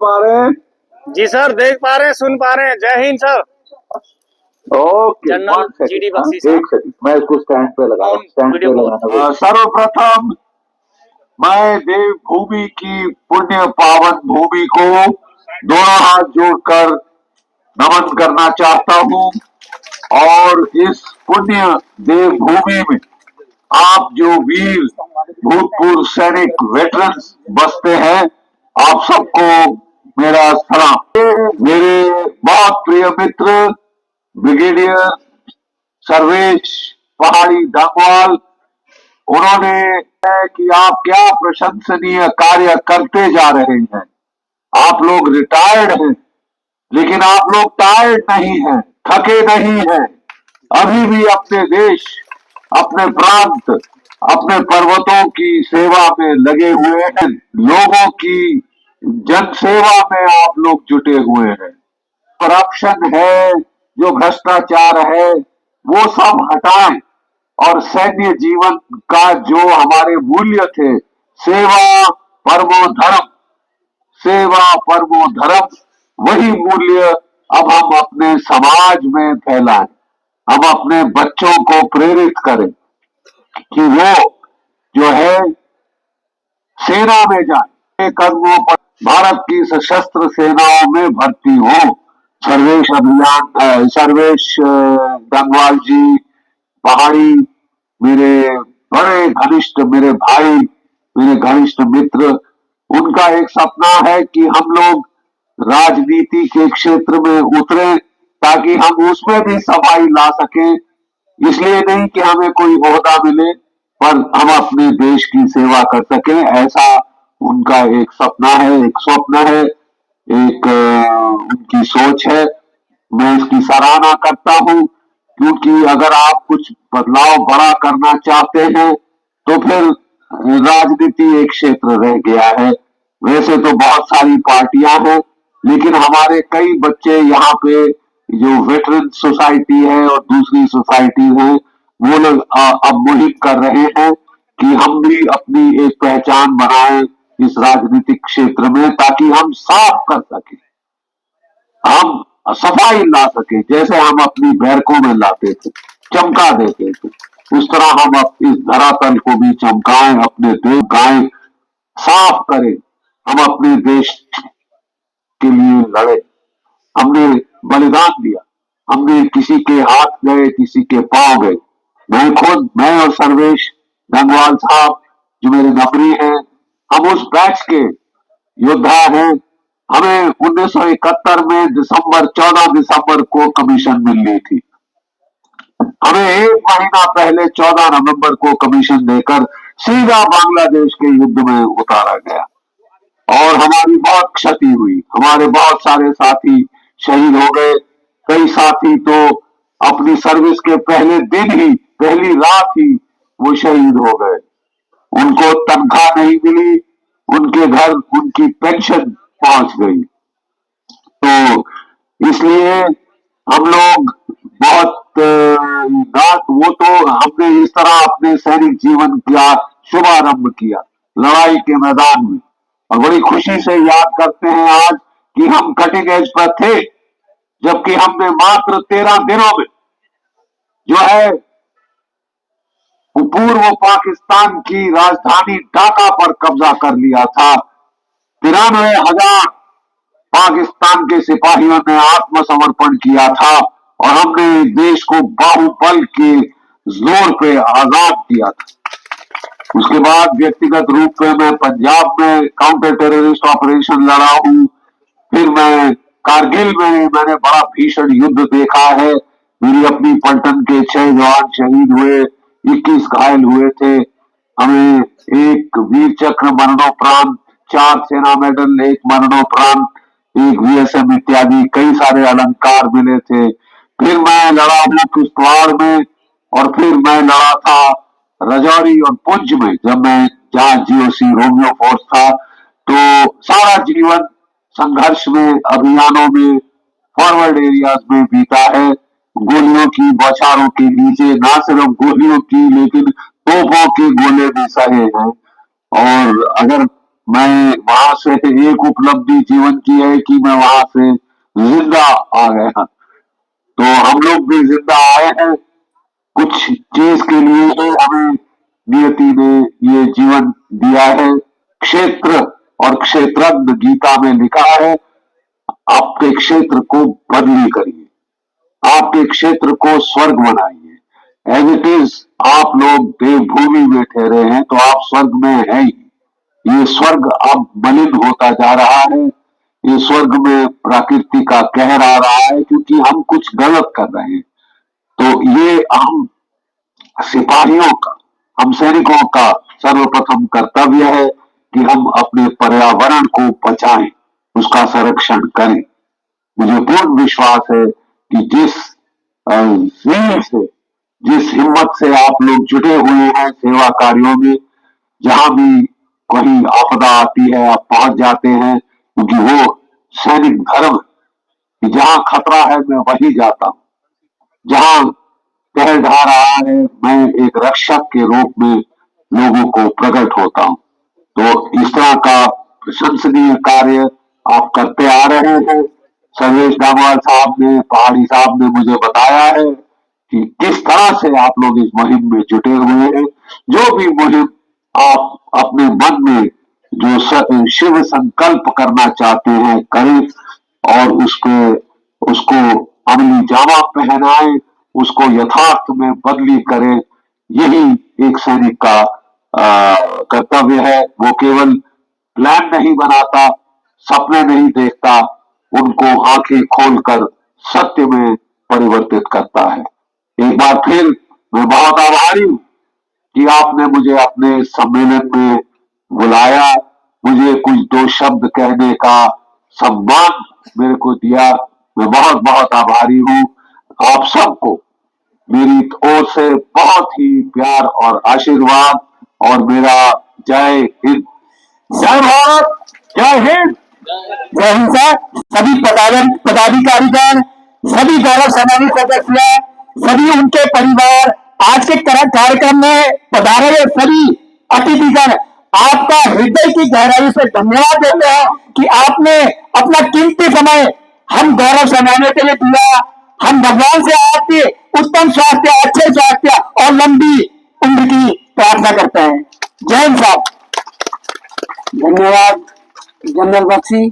पा रहे हैं? जी सर, देख पा रहे हैं, सुन पा रहे हैं। जय हिंद sir. Okay, general GD Bakshi साहब। एक सेकंड, मैं इसको स्टैंड पे लगा वीडियो लगाना। सर्वप्रथम मैं देवभूमि की पुण्य पावन भूमि को दोनों हाथ जोड़कर नमन करना चाहता हूँ और इस पुण्य देवभूमि में आप जो वीर भूतपूर्व सैनिक वेटरन्स बसते हैं, आप सबको मेरा सलाम। मेरे बहुत प्रिय मित्र ब्रिगेडियर सर्वेश पहाड़ी दांगवाल, उन्होंने है कि आप क्या प्रशंसनीय कार्य करते जा रहे हैं। आप लोग रिटायर्ड हैं, लेकिन आप लोग टायर्ड नहीं हैं, थके नहीं हैं। अभी भी अपने देश, अपने प्रांत, अपने पर्वतों की सेवा में लगे हुए हैं। लोगों की जन सेवा में आप लोग जुटे हुए हैं। करप्शन है, जो भ्रष्टाचार है, वो सब हटाएं और सैन्य जीवन का जो हमारे मूल्य थे, सेवा परमो धर्म, सेवा परमो धर्म, वही मूल्य अब हम अपने समाज में फैलाएं। हम अपने बच्चों को प्रेरित करें कि वो जो है सेना में जाए, कदमों पर भारत की सशस्त्र सेनाओं में भर्ती हो। सर्वेश गंगवाल जी पहाड़ी मेरे बड़े घनिष्ठ, मेरे भाई, मेरे घनिष्ठ मित्र, उनका एक सपना है कि हम लोग राजनीति के क्षेत्र में उतरे ताकि हम उसमें भी सफाई ला सकें। इसलिए नहीं कि हमें कोई ओहदा मिले, पर हम अपने देश की सेवा कर सकें, ऐसा उनका एक सपना है, एक स्वप्न है, एक उनकी सोच है। मैं इसकी सराहना करता हूं, क्योंकि अगर आप कुछ बदलाव बड़ा करना चाहते हैं तो फिर राजनीति एक क्षेत्र रह गया है। वैसे तो बहुत सारी पार्टियां हैं, लेकिन हमारे कई बच्चे यहाँ पे जो वेटरन सोसाइटी है और दूसरी सोसाइटी है, वो लोग अब मुहिम कर रहे हैं कि हम भी अपनी एक पहचान बनाएं इस राजनीतिक क्षेत्र में, ताकि हम साफ कर सकें, हम सफाई ला सके। जैसे हम अपनी बैरकों में लाते थे, चमका देते थे, उस तरह हम इस धरातल को भी चमकाएं, अपने देश गाएं, साफ करें। हम अपने देश के लिए लड़े, हमने बलिदान दिया, हमने किसी के हाथ गए, किसी के पांव गए। मैं और सर्वेश गंगवाल साहब जो मेरे नौकरी हैं, हम उस बैच के योद्धा हैं। हमें 1971 में 14 दिसंबर को कमीशन मिलनी थी। हमें एक महीना पहले 14 नवंबर को कमीशन देकर सीधा बांग्लादेश के युद्ध में उतारा गया और हमारी बहुत क्षति हुई। हमारे बहुत सारे साथी शहीद हो गए। कई साथी तो अपनी सर्विस के पहले दिन ही, पहली रात ही वो शहीद हो गए। उनको तनख्वाह नहीं मिली, उनके घर उनकी पेंशन पहुंच गई। तो इसलिए हम लोग बहुत वो तो हमने इस तरह अपने सैनिक जीवन का शुभारंभ किया लड़ाई के मैदान में, और बड़ी खुशी से याद करते हैं आज कि हम कटिंग एज पर थे, जबकि हमने मात्र 13 दिनों में जो है पूर्व पाकिस्तान की राजधानी ढाका पर कब्जा कर लिया था। 93,000 पाकिस्तान के सिपाहियों ने आत्मसमर्पण किया था और हमने देश को बाहुबल के जोर पे आजाद किया था। उसके बाद व्यक्तिगत रूप में मैं पंजाब में काउंटर टेररिस्ट ऑपरेशन लड़ा हूं। फिर मैं कारगिल में मैंने बड़ा भीषण युद्ध देखा है। मेरी अपनी पलटन के 6 जवान शहीद हुए, 21 घायल हुए थे। हमें एक वीर चक्र मरणोपरांत, 4 सेना मेडल, 1 मरणोपरांत, 1 वीएसएम इत्यादि कई सारे अलंकार मिले थे। फिर मैं लड़ा हूं किश्तवाड़ में, और फिर मैं लड़ा था रजौरी और पुंछ में, जब मैं जहां जीओसी रोमियो फोर्स था। तो सारा जीवन संघर्ष में, अभियानों में, फॉरवर्ड एरियाज में बीता है। गोलियों की बौछारों के नीचे ना सिर्फ गोलियों की, लेकिन तोपों के गोले भी सहे हैं। और अगर मैं वहां से एक उपलब्धि जीवन की है कि मैं वहां से जिंदा आ गया। तो हम लोग भी जिंदा आए हैं कुछ चीज के लिए ही। हमें नियति ने ये जीवन दिया है। क्षेत्र और क्षेत्रज्ञ गीता में लिखा है, आपके क्षेत्र को बदली करिए, आपके क्षेत्र को स्वर्ग बनाइए। एज इट इज आप लोग देवभूमि में ठहरे हैं तो आप स्वर्ग में हैं ही। ये स्वर्ग अब मलिन होता जा रहा है। ये स्वर्ग में प्रकृति का कहर आ रहा है क्योंकि हम कुछ गलत कर रहे हैं। तो ये हम सिपाहियों का, हम सैनिकों का सर्वप्रथम कर्तव्य है कि हम अपने पर्यावरण को बचाएं, उसका संरक्षण करें। मुझे पूर्ण विश्वास है कि जिस zeal से, जिस हिम्मत से आप लोग जुटे हुए हैं सेवा कार्यों में, जहां भी कोई आपदा आती है आप पहुंच जाते हैं, क्योंकि वो सैनिक धर्म है कि जहां खतरा है मैं वहीं जाता हूं, जहां कहर ढा रहा है मैं एक रक्षक के रूप में लोगों को प्रकट होता हूं। तो इस तरह का प्रशंसनीय कार्य आप करते आ रहे हैं। सर्वेश डामवाल साहब ने, पहाड़ी साहब ने मुझे बताया है कि किस तरह से आप लोग इस मुहिम में जुटे हुए हैं। जो भी मुहिम आप अपने मन में जो शिव संकल्प करना चाहते हैं करें, और उसको अमली जामा पहनाएं, उसको यथार्थ में बदली करें। यही एक सैनिक का कर्तव्य है। वो केवल प्लान नहीं बनाता, सपने नहीं देखता, उनको आंखें खोलकर सत्य में परिवर्तित करता है। एक बार फिर मैं बहुत आभारी हूं कि आपने मुझे अपने सम्मेलन में बुलाया, मुझे कुछ दो शब्द कहने का सम्मान मेरे को दिया। मैं बहुत बहुत आभारी हूं। आप सबको मेरी ओर से बहुत ही प्यार और आशीर्वाद, और मेरा जय हिंद। जय भारत, जय हिंद। जय हिंद सर। सभी पदाधिकारीगण, सभी गौरव सेनानी सदस्य, सभी उनके परिवार, आज के कार्यक्रम में पधारे हुए सभी अतिथिगण, आपका हृदय की गहराई से धन्यवाद देते हैं कि आपने अपना कीमती समय हम गौरव सेनानियों के लिए दिया। हम भगवान से आपके उत्तम स्वास्थ्य, अच्छे स्वास्थ्य और लंबी उम्र की प्रार्थना करते हैं। जय हिंद साहब। धन्यवाद जनरल बख्शी।